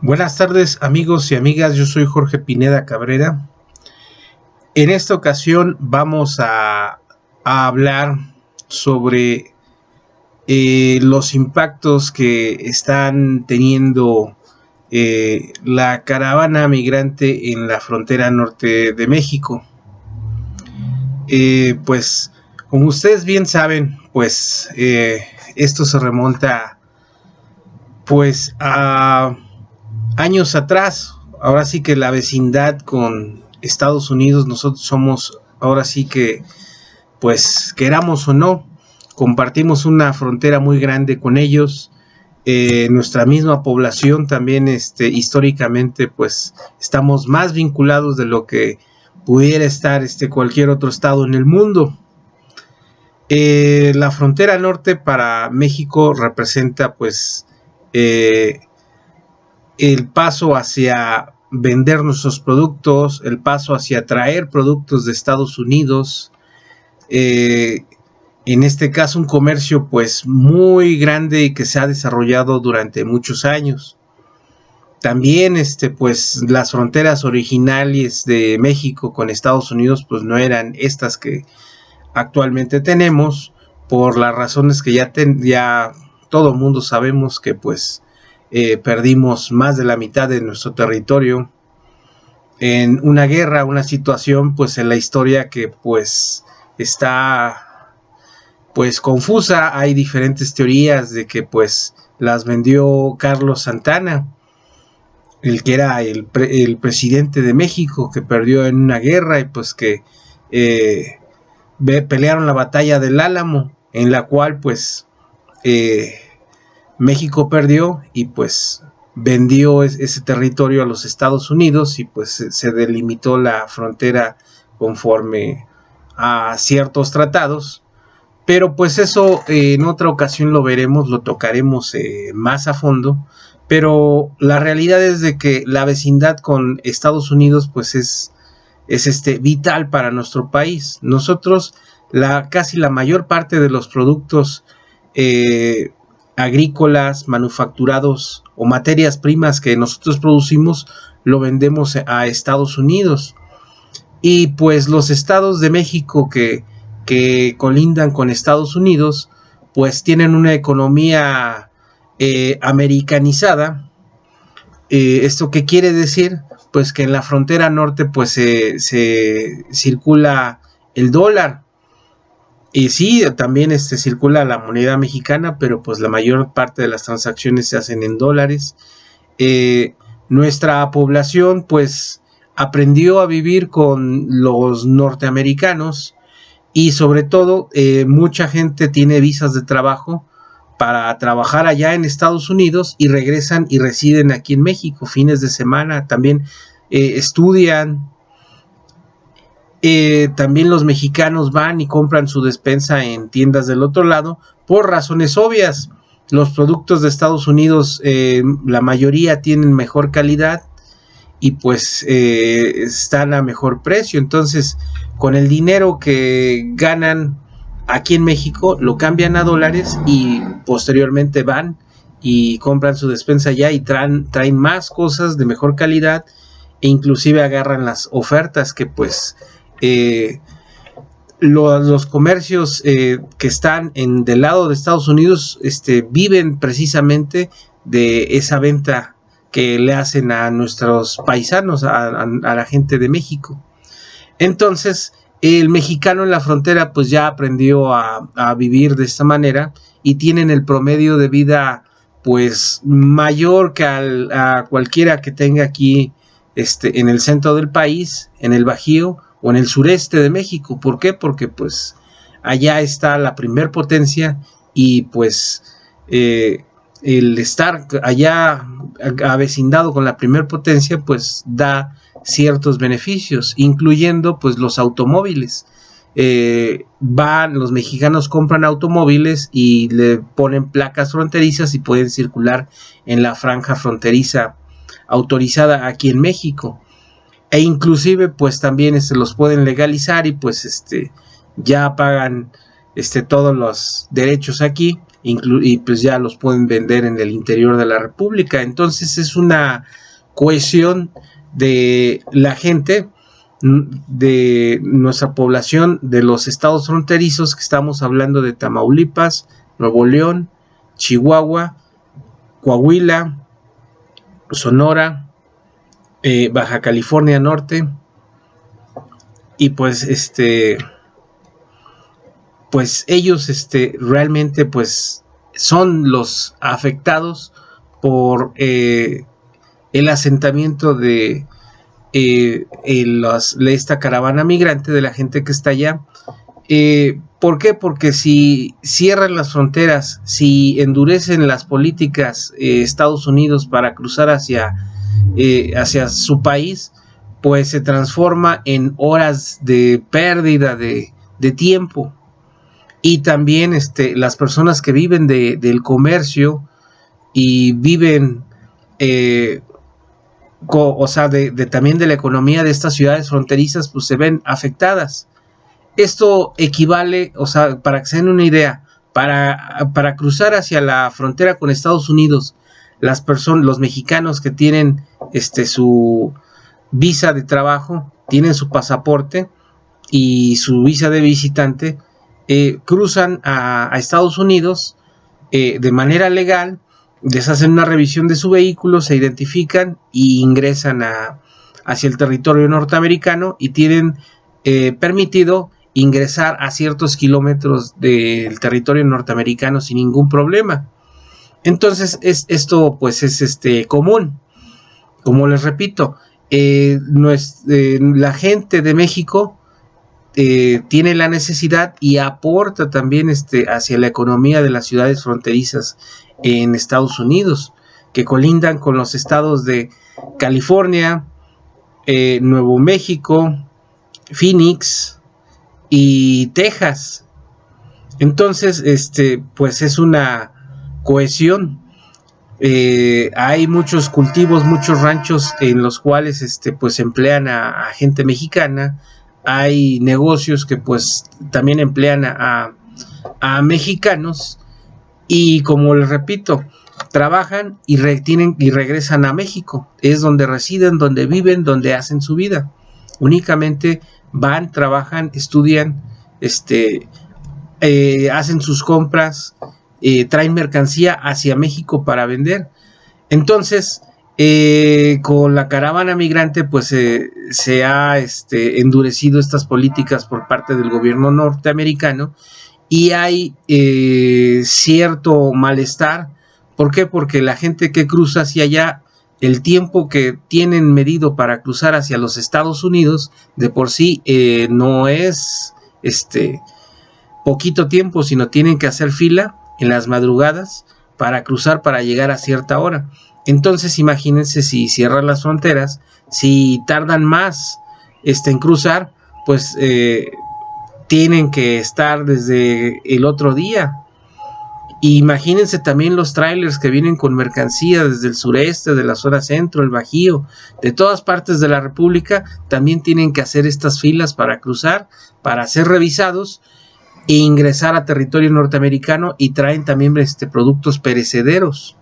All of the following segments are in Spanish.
Buenas tardes amigos y amigas, yo soy Jorge Pineda Cabrera. En esta ocasión vamos a hablar sobre los impactos que están teniendo la caravana migrante en la frontera norte de México. Pues como ustedes bien saben, pues esto se remonta pues a años atrás. Ahora sí que la vecindad con Estados Unidos, nosotros somos, ahora sí que, pues queramos o no, compartimos una frontera muy grande con ellos. Nuestra misma población también, históricamente, pues estamos más vinculados de lo que pudiera estar cualquier otro estado en el mundo. La frontera norte para México representa pues el paso hacia vender nuestros productos, el paso hacia traer productos de Estados Unidos, en este caso un comercio pues muy grande y que se ha desarrollado durante muchos años. También pues las fronteras originales de México con Estados Unidos pues no eran estas que actualmente tenemos, por las razones que ya todo el mundo sabemos, que pues perdimos más de la mitad de nuestro territorio en una guerra, una situación pues en la historia que pues está pues confusa. Hay diferentes teorías de que pues las vendió Carlos Santana, el que era el presidente de México, que perdió en una guerra y pues que pelearon la batalla del Álamo, en la cual pues México perdió y pues vendió ese territorio a los Estados Unidos y pues se delimitó la frontera conforme a ciertos tratados. Pero pues eso en otra ocasión lo veremos, lo tocaremos más a fondo. Pero la realidad es de que la vecindad con Estados Unidos pues es vital para nuestro país. Nosotros casi la mayor parte de los productos agrícolas, manufacturados o materias primas que nosotros producimos lo vendemos a Estados Unidos. Y pues los estados de México que colindan con Estados Unidos pues tienen una economía americanizada. ¿Esto qué quiere decir? Pues que en la frontera norte pues se circula el dólar. Y sí, también circula la moneda mexicana, pero pues la mayor parte de las transacciones se hacen en dólares. Nuestra población pues aprendió a vivir con los norteamericanos y sobre todo mucha gente tiene visas de trabajo para trabajar allá en Estados Unidos y regresan y residen aquí en México fines de semana. También estudian. También los mexicanos van y compran su despensa en tiendas del otro lado por razones obvias. Los productos de Estados Unidos, la mayoría tienen mejor calidad y pues están a mejor precio. Entonces con el dinero que ganan aquí en México lo cambian a dólares y posteriormente van y compran su despensa allá y traen más cosas de mejor calidad e inclusive agarran las ofertas que pues los comercios que están del lado de Estados Unidos viven precisamente de esa venta que le hacen a nuestros paisanos, a la gente de México. Entonces el mexicano en la frontera pues ya aprendió a vivir de esta manera y tienen el promedio de vida pues mayor que a cualquiera que tenga aquí en el centro del país, en el Bajío o en el sureste de México. ¿Por qué? Porque pues allá está la primer potencia y pues el estar allá avecindado con la primer potencia pues da ciertos beneficios, incluyendo pues los automóviles. Los mexicanos compran automóviles y le ponen placas fronterizas y pueden circular en la franja fronteriza autorizada aquí en México. E inclusive pues también los pueden legalizar y pues ya pagan todos los derechos aquí y pues ya los pueden vender en el interior de la República. Entonces es una cohesión de la gente, de nuestra población, de los estados fronterizos, que estamos hablando de Tamaulipas, Nuevo León, Chihuahua, Coahuila, Sonora, Baja California Norte, y pues pues ellos realmente pues son los afectados por el asentamiento de esta caravana migrante, de la gente que está allá. ¿Por qué? Porque si cierran las fronteras, si endurecen las políticas Estados Unidos para cruzar hacia su país, pues se transforma en horas de pérdida de tiempo. Y también las personas que viven del comercio y viven también de la economía de estas ciudades fronterizas, pues se ven afectadas. Esto equivale, para que se den una idea, para cruzar hacia la frontera con Estados Unidos, los mexicanos que tienen su visa de trabajo, tienen su pasaporte y su visa de visitante, cruzan a Estados Unidos de manera legal, les hacen una revisión de su vehículo, se identifican y ingresan hacia el territorio norteamericano, y tienen permitido ingresar a ciertos kilómetros del territorio norteamericano sin ningún problema. Entonces esto pues es común. Como les repito, la gente de México tiene la necesidad y aporta también hacia la economía de las ciudades fronterizas en Estados Unidos, que colindan con los estados de California, Nuevo México, Phoenix y Texas. Entonces pues es una cohesión. Hay muchos cultivos, muchos ranchos en los cuales pues emplean a gente mexicana. Hay negocios que pues también emplean a mexicanos, y como les repito, trabajan y regresan a México. Es donde residen, donde viven, donde hacen su vida. Únicamente van, trabajan, estudian, hacen sus compras, traen mercancía hacia México para vender. Entonces con la caravana migrante pues se ha endurecido estas políticas por parte del gobierno norteamericano, y hay cierto malestar. ¿Por qué? Porque la gente que cruza hacia allá, el tiempo que tienen medido para cruzar hacia los Estados Unidos de por sí no es poquito tiempo, sino tienen que hacer fila en las madrugadas para cruzar, para llegar a cierta hora. Entonces imagínense, si cierran las fronteras, si tardan más en cruzar, pues tienen que estar desde el otro día. Imagínense también los trailers que vienen con mercancía desde el sureste, de la zona centro, el Bajío, de todas partes de la República, también tienen que hacer estas filas para cruzar, para ser revisados e ingresar a territorio norteamericano, y traen también productos perecederos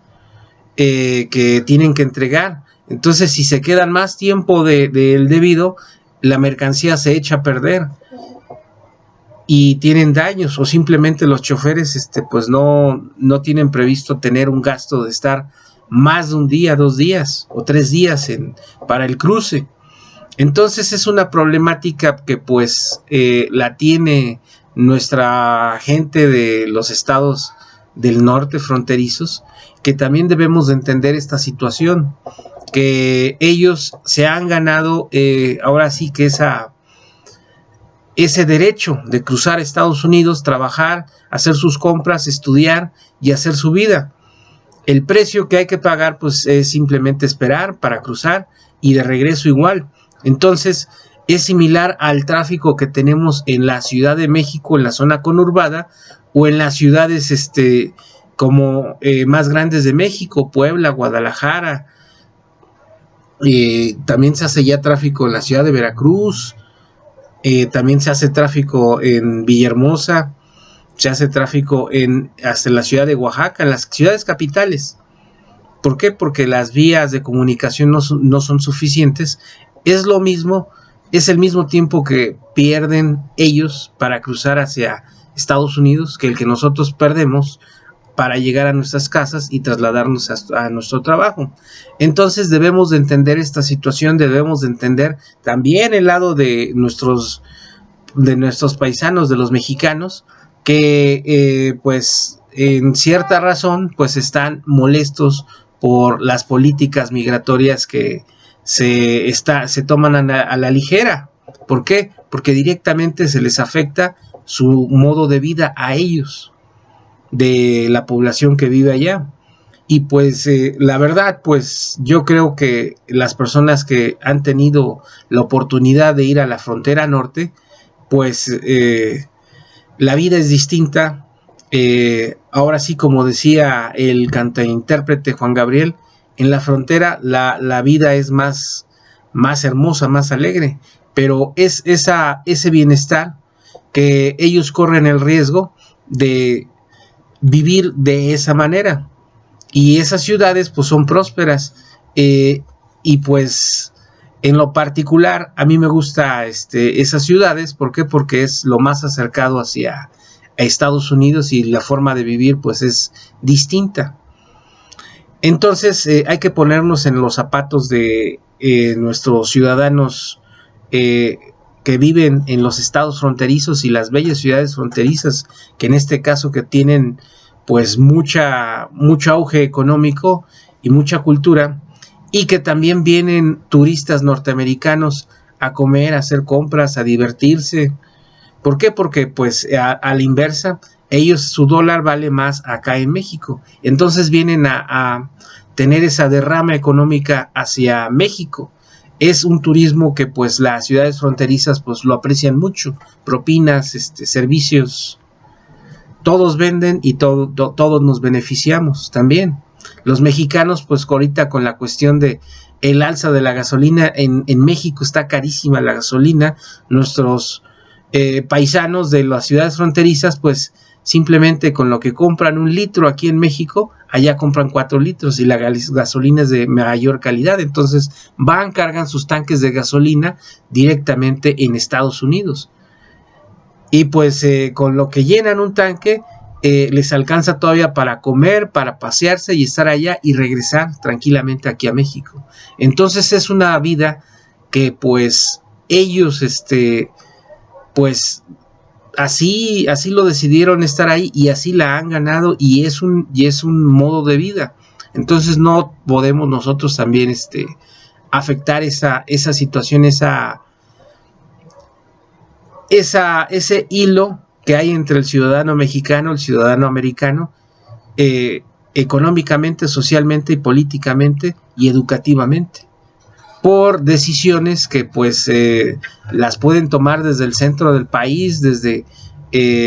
que tienen que entregar. Entonces, si se quedan más tiempo del debido, la mercancía se echa a perder y tienen daños, o simplemente los choferes pues no tienen previsto tener un gasto de estar más de un día, 2 días o 3 días para el cruce. Entonces es una problemática que pues la tiene nuestra gente de los estados del norte fronterizos, que también debemos de entender esta situación, que ellos se han ganado ahora sí que ese derecho de cruzar a Estados Unidos, trabajar, hacer sus compras, estudiar y hacer su vida. El precio que hay que pagar pues es simplemente esperar para cruzar, y de regreso igual. Entonces es similar al tráfico que tenemos en la Ciudad de México, en la zona conurbada, o en las ciudades como más grandes de México, Puebla, Guadalajara. También se hace ya tráfico en la ciudad de Veracruz, también se hace tráfico en Villahermosa, se hace tráfico hasta la ciudad de Oaxaca, en las ciudades capitales. ¿Por qué? Porque las vías de comunicación no son suficientes. Es lo mismo, es el mismo tiempo que pierden ellos para cruzar hacia Estados Unidos que el que nosotros perdemos para llegar a nuestras casas y trasladarnos a nuestro trabajo. Entonces debemos de entender esta situación, debemos de entender también el lado de nuestros paisanos, de los mexicanos, que pues en cierta razón pues están molestos por las políticas migratorias que se toman a la ligera. ¿Por qué? Porque directamente se les afecta su modo de vida a ellos, de la población que vive allá. Y pues la verdad, pues yo creo que las personas que han tenido la oportunidad de ir a la frontera norte, pues la vida es distinta. Ahora sí, como decía el cantaintérprete Juan Gabriel, en la frontera la vida es más hermosa, más alegre, pero es ese bienestar que ellos corren el riesgo de vivir de esa manera. Y esas ciudades pues son prósperas, y pues en lo particular a mí me gusta esas ciudades. ¿Por qué? Porque es lo más acercado hacia Estados Unidos y la forma de vivir pues es distinta. Entonces hay que ponernos en los zapatos de nuestros ciudadanos que viven en los estados fronterizos y las bellas ciudades fronterizas, que en este caso que tienen pues mucho auge económico y mucha cultura, y que también vienen turistas norteamericanos a comer, a hacer compras, a divertirse. ¿Por qué? Porque pues a la inversa, su dólar vale más acá en México. Entonces vienen a tener esa derrama económica hacia México. Es un turismo que pues las ciudades fronterizas pues lo aprecian mucho. Propinas, servicios, todos venden y todos nos beneficiamos también. Los mexicanos pues ahorita con la cuestión de el alza de la gasolina, en México está carísima la gasolina. Nuestros paisanos de las ciudades fronterizas pues simplemente con lo que compran 1 litro aquí en México, allá compran 4 litros y la gasolina es de mayor calidad. Entonces cargan sus tanques de gasolina directamente en Estados Unidos. Y pues con lo que llenan un tanque, les alcanza todavía para comer, para pasearse y estar allá y regresar tranquilamente aquí a México. Entonces es una vida que pues ellos pues así lo decidieron estar ahí y así la han ganado, y es un modo de vida. Entonces no podemos nosotros también afectar esa situación, ese hilo que hay entre el ciudadano mexicano, el ciudadano americano, económicamente, socialmente y políticamente y educativamente, por decisiones que pues las pueden tomar desde el centro del país, desde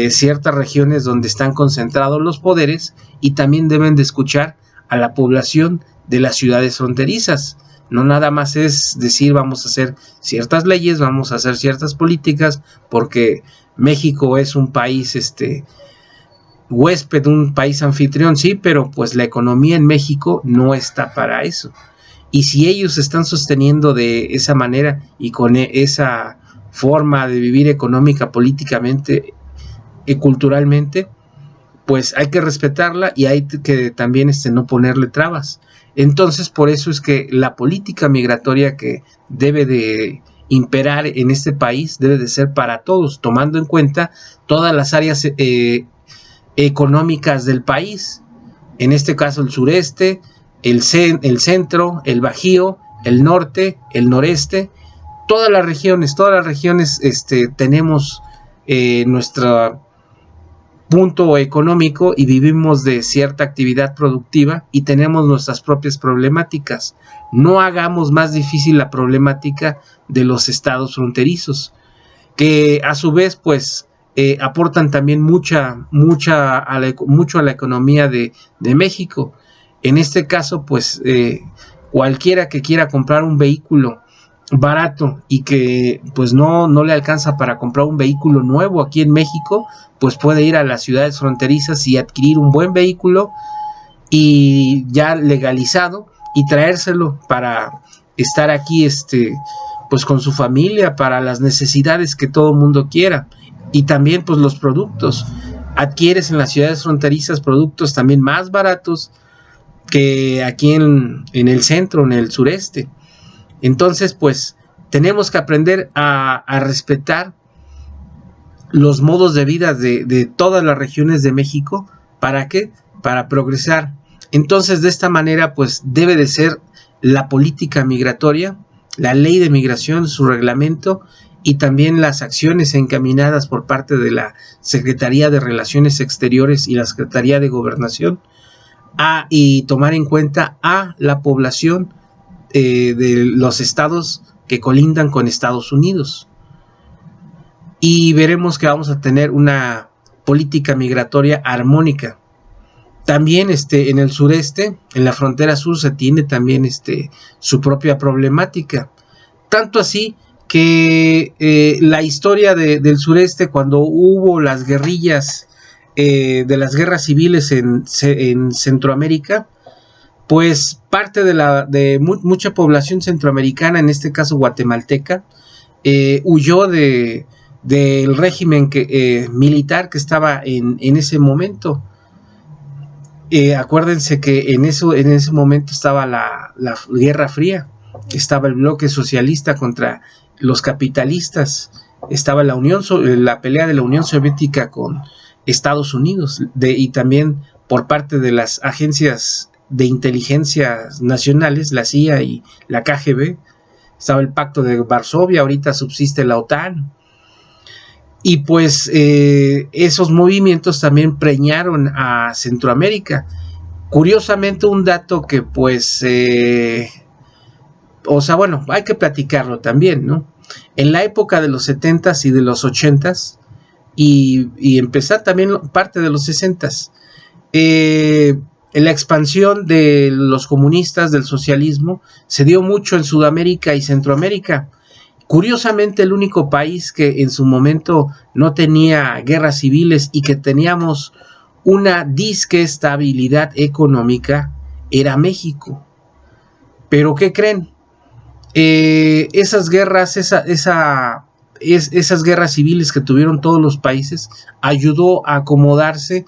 ciertas regiones donde están concentrados los poderes, y también deben de escuchar a la población de las ciudades fronterizas. No nada más es decir vamos a hacer ciertas leyes, vamos a hacer ciertas políticas, porque México es un país huésped, un país anfitrión, sí, pero pues la economía en México no está para eso. Y si ellos están sosteniendo de esa manera y con esa forma de vivir económica, políticamente y culturalmente, pues hay que respetarla y hay que también no ponerle trabas. Entonces por eso es que la política migratoria que debe de imperar en este país debe de ser para todos, tomando en cuenta todas las áreas económicas del país, en este caso el sureste, el centro, el bajío, el norte, el noreste, todas las regiones tenemos nuestro punto económico y vivimos de cierta actividad productiva y tenemos nuestras propias problemáticas. No hagamos más difícil la problemática de los estados fronterizos, que a su vez pues aportan también mucho a la economía de México. En este caso pues cualquiera que quiera comprar un vehículo barato y que pues no le alcanza para comprar un vehículo nuevo aquí en México, pues puede ir a las ciudades fronterizas y adquirir un buen vehículo y ya legalizado y traérselo para estar aquí pues con su familia, para las necesidades que todo mundo quiera. Y también pues los productos, adquieres en las ciudades fronterizas productos también más baratos que aquí en el centro, en el sureste. Entonces pues tenemos que aprender a respetar los modos de vida de todas las regiones de México. ¿Para qué? Para progresar. Entonces de esta manera pues debe de ser la política migratoria, la ley de migración, su reglamento y también las acciones encaminadas por parte de la Secretaría de Relaciones Exteriores y la Secretaría de Gobernación y tomar en cuenta a la población de los estados que colindan con Estados Unidos. Y veremos que vamos a tener una política migratoria armónica. También en el sureste, en la frontera sur, se tiene también su propia problemática. Tanto así que la historia del sureste, cuando hubo las guerrillas de las guerras civiles en Centroamérica, pues parte de mucha población centroamericana, en este caso guatemalteca, huyó del régimen militar que estaba en ese momento. Acuérdense que en ese momento estaba la Guerra Fría, estaba el bloque socialista contra los capitalistas, estaba la pelea de la Unión Soviética con Estados Unidos, y también por parte de las agencias de inteligencia nacionales, la CIA y la KGB, estaba el Pacto de Varsovia, ahorita subsiste la OTAN. Y pues esos movimientos también preñaron a Centroamérica. Curiosamente, un dato que pues, bueno, hay que platicarlo también, ¿no? En la época de los 70s y de los 80s, y empezar también parte de los 60s, la expansión de los comunistas, del socialismo, se dio mucho en Sudamérica y Centroamérica. Curiosamente, el único país que en su momento no tenía guerras civiles y que teníamos una disque estabilidad económica era México. Pero ¿qué creen? Esas guerras, esas guerras civiles que tuvieron todos los países ayudó a acomodarse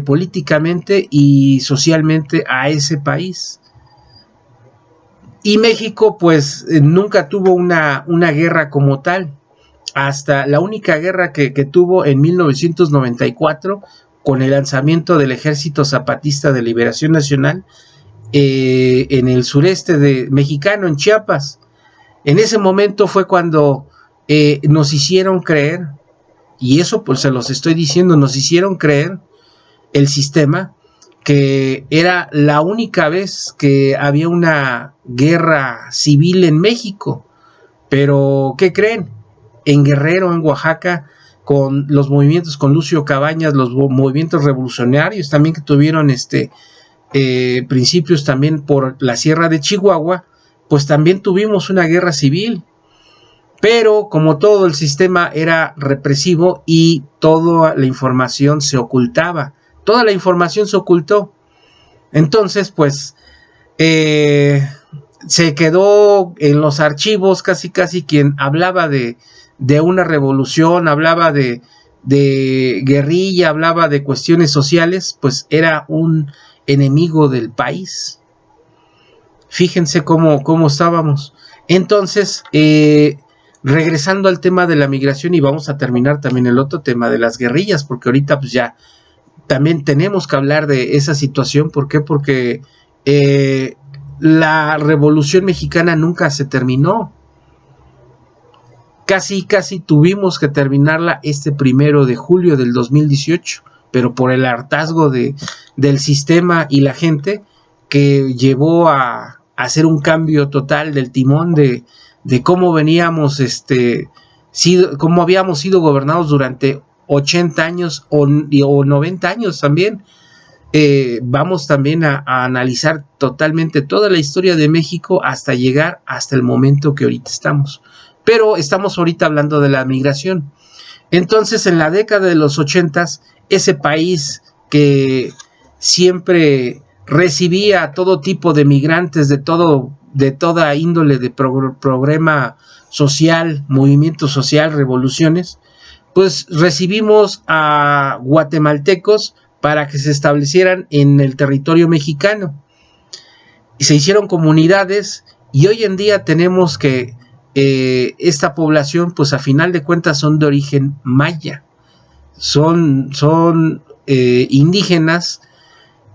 políticamente y socialmente a ese país. Y México pues nunca tuvo una guerra como tal, hasta la única guerra que tuvo en 1994 con el lanzamiento del Ejército Zapatista de Liberación Nacional en el sureste mexicano, en Chiapas. En ese momento fue cuando nos hicieron creer, y eso pues se los estoy diciendo, nos hicieron creer el sistema que era la única vez que había una guerra civil en México. Pero ¿qué creen? En Guerrero, en Oaxaca, con los movimientos, con Lucio Cabañas, los movimientos revolucionarios también que tuvieron principios también por la Sierra de Chihuahua, pues también tuvimos una guerra civil. Pero como todo el sistema era represivo y toda la información se ocultaba, toda la información se ocultó. Entonces, pues, se quedó en los archivos casi quien hablaba de una revolución, hablaba de guerrilla, hablaba de cuestiones sociales, pues era un enemigo del país. Fíjense cómo estábamos. Entonces, regresando al tema de la migración, y vamos a terminar también el otro tema de las guerrillas, porque ahorita pues ya también tenemos que hablar de esa situación. ¿Por qué? Porque la Revolución Mexicana nunca se terminó. Casi tuvimos que terminarla 1 de julio del 2018, pero por el hartazgo del sistema y la gente, que llevó a hacer un cambio total del timón de cómo veníamos, cómo habíamos sido gobernados durante 80 años o 90 años también. vamos también a analizar totalmente toda la historia de México hasta llegar hasta el momento que ahorita estamos. Pero estamos ahorita hablando de la migración. Entonces, en la década de los 80s, ese país que siempre recibía todo tipo de migrantes de toda índole de programa social, movimiento social, revoluciones, pues recibimos a guatemaltecos para que se establecieran en el territorio mexicano. Y se hicieron comunidades y hoy en día tenemos que esta población, pues a final de cuentas son de origen maya, son indígenas,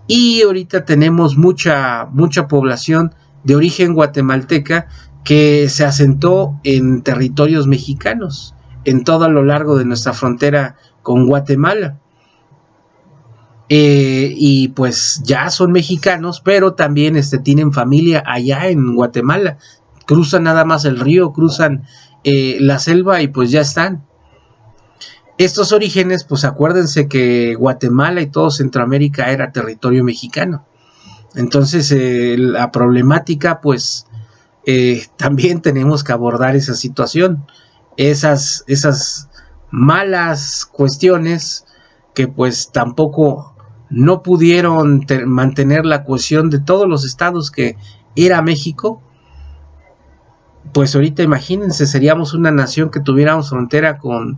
y ahorita tenemos mucha población de origen guatemalteca que se asentó en territorios mexicanos, en todo a lo largo de nuestra frontera con Guatemala. Y pues ya son mexicanos, pero también tienen familia allá en Guatemala. Cruzan nada más el río, cruzan la selva y pues ya están. Estos orígenes, pues acuérdense que Guatemala y todo Centroamérica era territorio mexicano. Entonces la problemática, pues también tenemos que abordar esa situación. Esas malas cuestiones que pues tampoco no pudieron mantener la cohesión de todos los estados que era México. Pues ahorita imagínense, seríamos una nación que tuviéramos frontera con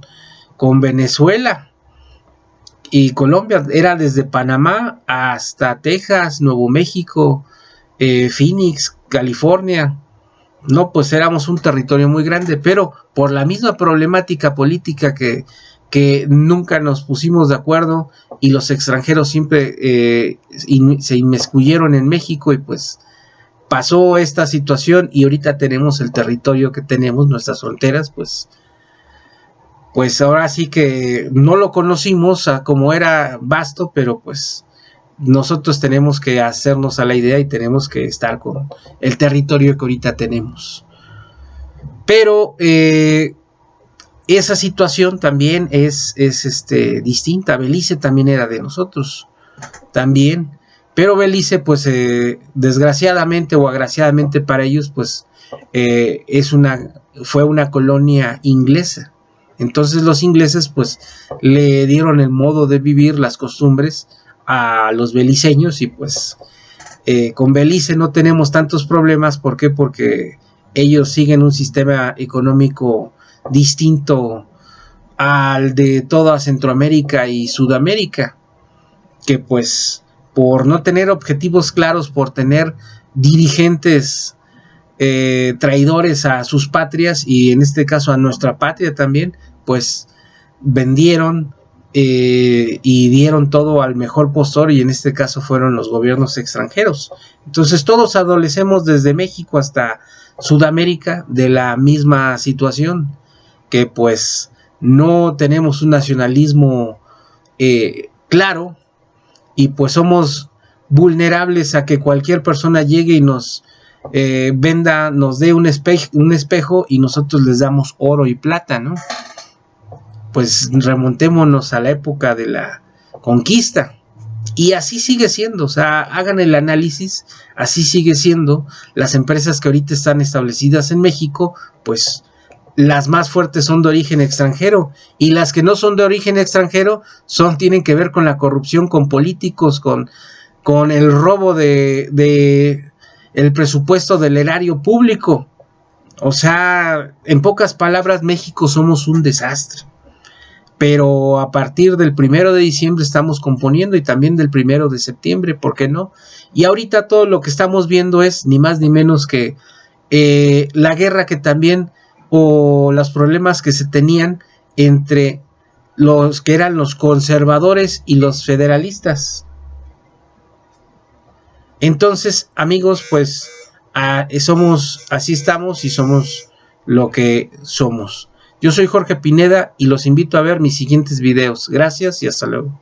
Venezuela y Colombia, era desde Panamá hasta Texas, Nuevo México, Phoenix, California. No, pues éramos un territorio muy grande, pero por la misma problemática política que nunca nos pusimos de acuerdo y los extranjeros siempre se inmiscuyeron en México y pues pasó esta situación y ahorita tenemos el territorio que tenemos, nuestras fronteras, pues ahora sí que no lo conocimos como era vasto, pero pues nosotros tenemos que hacernos a la idea y tenemos que estar con el territorio que ahorita tenemos. Pero esa situación también es distinta. Belice también era de nosotros, también. Pero Belice, pues desgraciadamente o agraciadamente para ellos, pues fue una colonia inglesa. Entonces los ingleses pues le dieron el modo de vivir, las costumbres a los beliceños y pues con Belice no tenemos tantos problemas. ¿Por qué? Porque ellos siguen un sistema económico distinto al de toda Centroamérica y Sudamérica, que pues por no tener objetivos claros, por tener dirigentes traidores a sus patrias y en este caso a nuestra patria también, pues vendieron y dieron todo al mejor postor y en este caso fueron los gobiernos extranjeros. Entonces todos adolecemos desde México hasta Sudamérica de la misma situación, que pues no tenemos un nacionalismo claro y pues somos vulnerables a que cualquier persona llegue y nos venda, nos dé un espejo y nosotros les damos oro y plata, ¿no? Pues remontémonos a la época de la conquista y así sigue siendo. O sea, hagan el análisis, así sigue siendo. Las empresas que ahorita están establecidas en México, pues las más fuertes son de origen extranjero y las que no son de origen extranjero tienen que ver con la corrupción, con políticos, con el robo de el presupuesto del erario público. O sea, en pocas palabras, México somos un desastre. Pero a partir del 1 de diciembre estamos componiendo y también del 1 de septiembre, ¿por qué no? Y ahorita todo lo que estamos viendo es ni más ni menos que la guerra que también, o los problemas que se tenían entre los que eran los conservadores y los federalistas. Entonces, amigos, pues así estamos y somos lo que somos. Yo soy Jorge Pineda y los invito a ver mis siguientes videos. Gracias y hasta luego.